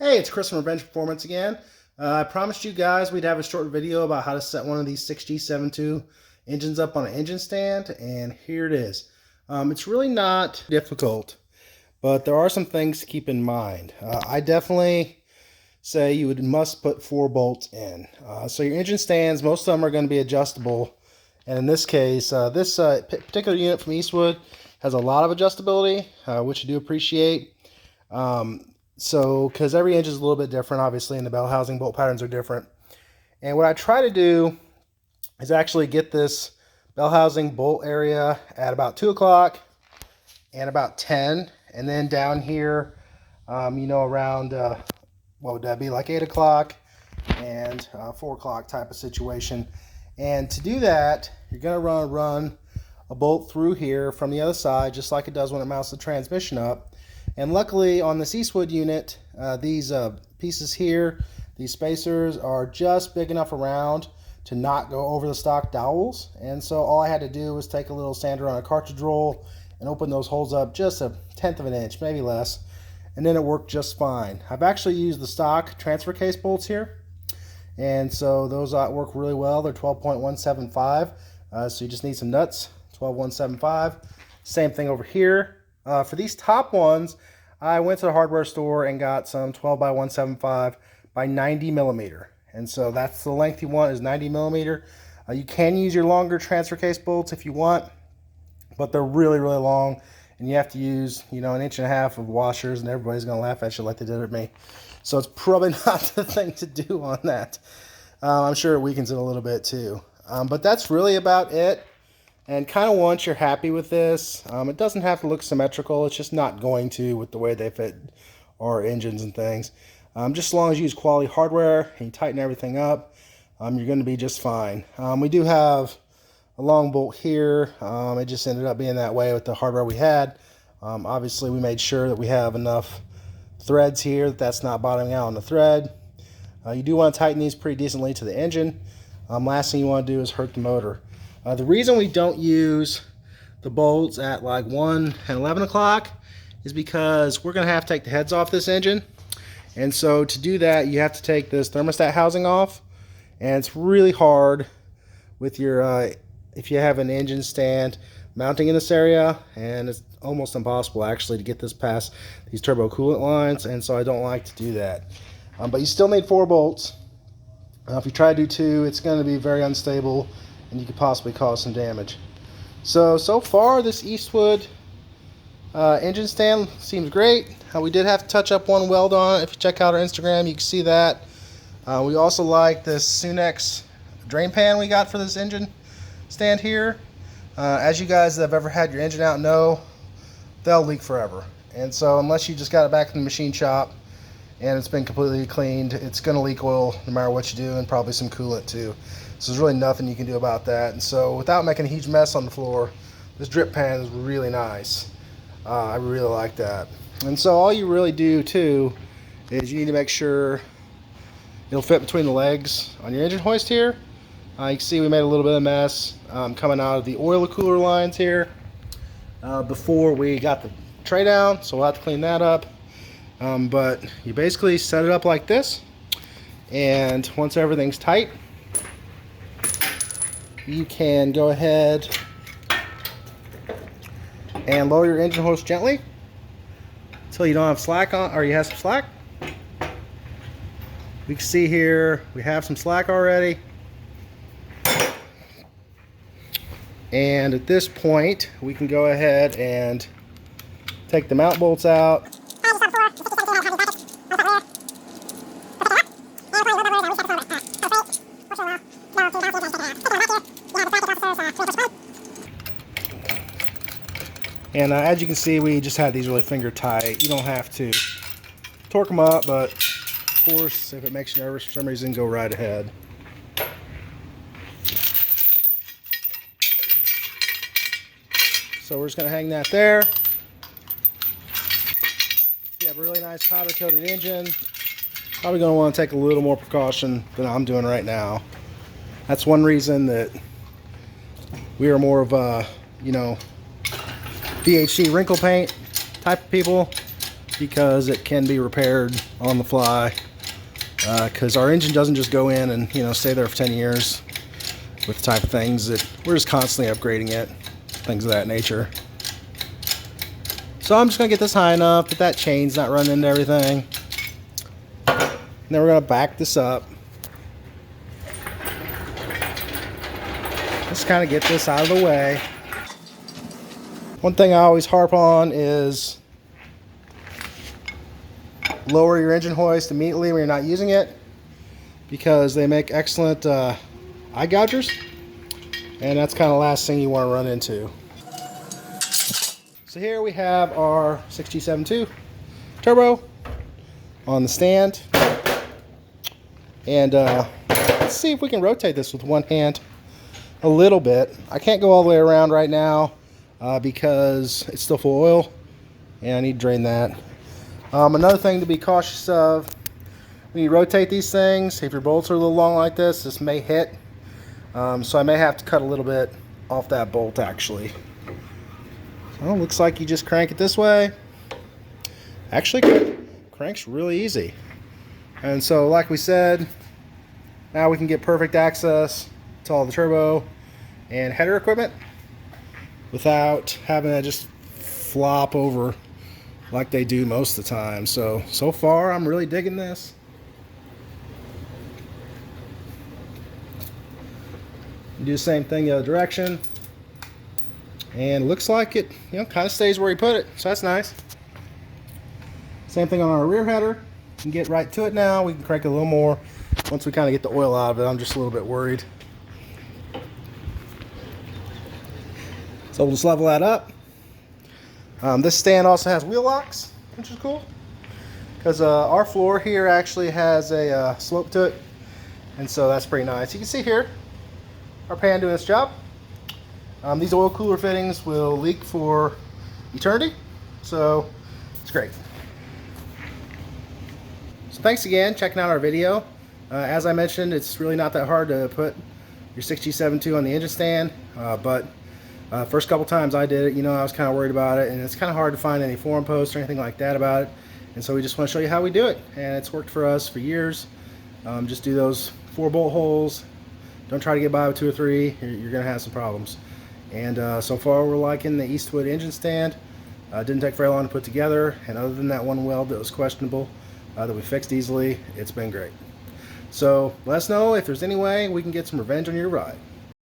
Hey, it's Chris from Revenge Performance again. I promised you guys we'd have a short video about how to set one of these 6G72 engines up on an engine stand, and here it is. It's really not difficult, but there are some things to keep in mind. I definitely say you must put 4 bolts in. So your engine stands, most of them are going to be adjustable, and in this case, this particular unit from Eastwood has a lot of adjustability, which I do appreciate. Because every engine is a little bit different, obviously, and the bell housing bolt patterns are different. And what I try to do is actually get this bell housing bolt area at about 2 o'clock and about 10. And then down here, around, what would that be, like 8 o'clock and 4 o'clock type of situation. And to do that, you're going to run a bolt through here from the other side, just like it does when it mounts the transmission up. And luckily on this Eastwood unit, these pieces here, these spacers are just big enough around to not go over the stock dowels. And so all I had to do was take a little sander on a cartridge roll and open those holes up just 1/10 of an inch, maybe less. And then it worked just fine. I've actually used the stock transfer case bolts here. And so those work really well. They're 12.175. So you just need some nuts, 12.175. Same thing over here. For these top ones, I went to the hardware store and got some 12 by 175 by 90 millimeter. And so that's the length you want, is 90 millimeter. You can use your longer transfer case bolts if you want, but they're really, really long. And you have to use, 1.5 inches of washers, and everybody's going to laugh at you like they did at me. So it's probably not the thing to do on that. I'm sure it weakens it a little bit too. But that's really about it. And kind of once you're happy with this, it doesn't have to look symmetrical. It's just not going to with the way they fit our engines and things. Just as long as you use quality hardware and you tighten everything up, you're going to be just fine. We do have a long bolt here. It just ended up being that way with the hardware we had. Obviously, we made sure that we have enough threads here that's not bottoming out on the thread. You do want to tighten these pretty decently to the engine. Last thing you want to do is hurt the motor. The reason we don't use the bolts at like 1 and 11 o'clock is because we're going to have to take the heads off this engine. And so to do that, you have to take this thermostat housing off. And it's really hard with your, if you have an engine stand mounting in this area. And it's almost impossible actually to get this past these turbo coolant lines. And so I don't like to do that. But you still need 4 bolts. If you try to do 2, it's going to be very unstable, and you could possibly cause some damage. So far this Eastwood engine stand seems great. We did have to touch up one weld on it. If you check out our Instagram, you can see that. We also like this Sunex drain pan we got for this engine stand here. As you guys that have ever had your engine out know, they'll leak forever. And so unless you just got it back in the machine shop and it's been completely cleaned, it's going to leak oil no matter what you do, and probably some coolant too. So there's really nothing you can do about that. And so without making a huge mess on the floor, this drip pan is really nice. I really like that. And so all you really do too is you need to make sure it'll fit between the legs on your engine hoist here. You can see we made a little bit of mess coming out of the oil cooler lines here before we got the tray down, so we'll have to clean that up. But you basically set it up like this, and once everything's tight, you can go ahead and lower your engine hoist gently until you don't have slack on, or you have some slack. We can see here we have some slack already. And at this point, we can go ahead and take the mount bolts out. And as you can see, we just had these really finger tight. You don't have to torque them up, but of course, if it makes you nervous for some reason, go right ahead. So we're just going to hang that there. If you have a really nice powder coated engine, probably going to want to take a little more precaution than I'm doing right now. That's one reason that we are more of a, VHC wrinkle paint type of people. because it can be repaired on the fly. Because our engine doesn't just go in and stay there for 10 years with the type of things that we're just constantly upgrading it, things of that nature. So I'm just going to get this high enough that that chain's not running into everything. And then we're going to back this up. Just kind of get this out of the way. One thing I always harp on is lower your engine hoist immediately when you're not using it, because they make excellent eye gougers, and that's kind of the last thing you want to run into. So here we have our 6G72 turbo on the stand, and let's see if we can rotate this with one hand a little bit. I can't go all the way around right now because it's still full of oil and I need to drain that. Another thing to be cautious of when you rotate these things, if your bolts are a little long like this may hit. So I may have to cut a little bit off that bolt actually. So it looks like you just crank it this way. Actually, cranks really easy. And so like we said, now we can get perfect access to all the turbo and header equipment without having to just flop over like they do most of the time. So far I'm really digging this. You do the same thing the other direction, and it looks like it kind of stays where you put it, so that's nice. Same thing on our rear header. We can get right to it now. We can crank it a little more once we kind of get the oil out of it. I'm just a little bit worried. So we'll just level that up. This stand also has wheel locks, which is cool, because our floor here actually has a slope to it, and so that's pretty nice. You can see here our pan doing its job. These oil cooler fittings will leak for eternity, so it's great. So thanks again checking out our video. As I mentioned, it's really not that hard to put your 6G72 on the engine stand, but first couple times I did it, I was kind of worried about it, and it's kind of hard to find any forum posts or anything like that about it. And so we just want to show you how we do it, and it's worked for us for years. Just do those 4 bolt holes. Don't try to get by with 2 or 3. You're going to have some problems. And so far we're liking the Eastwood engine stand. Didn't take very long to put together, and other than that one weld that was questionable that we fixed easily, it's been great. So let us know if there's any way we can get some revenge on your ride.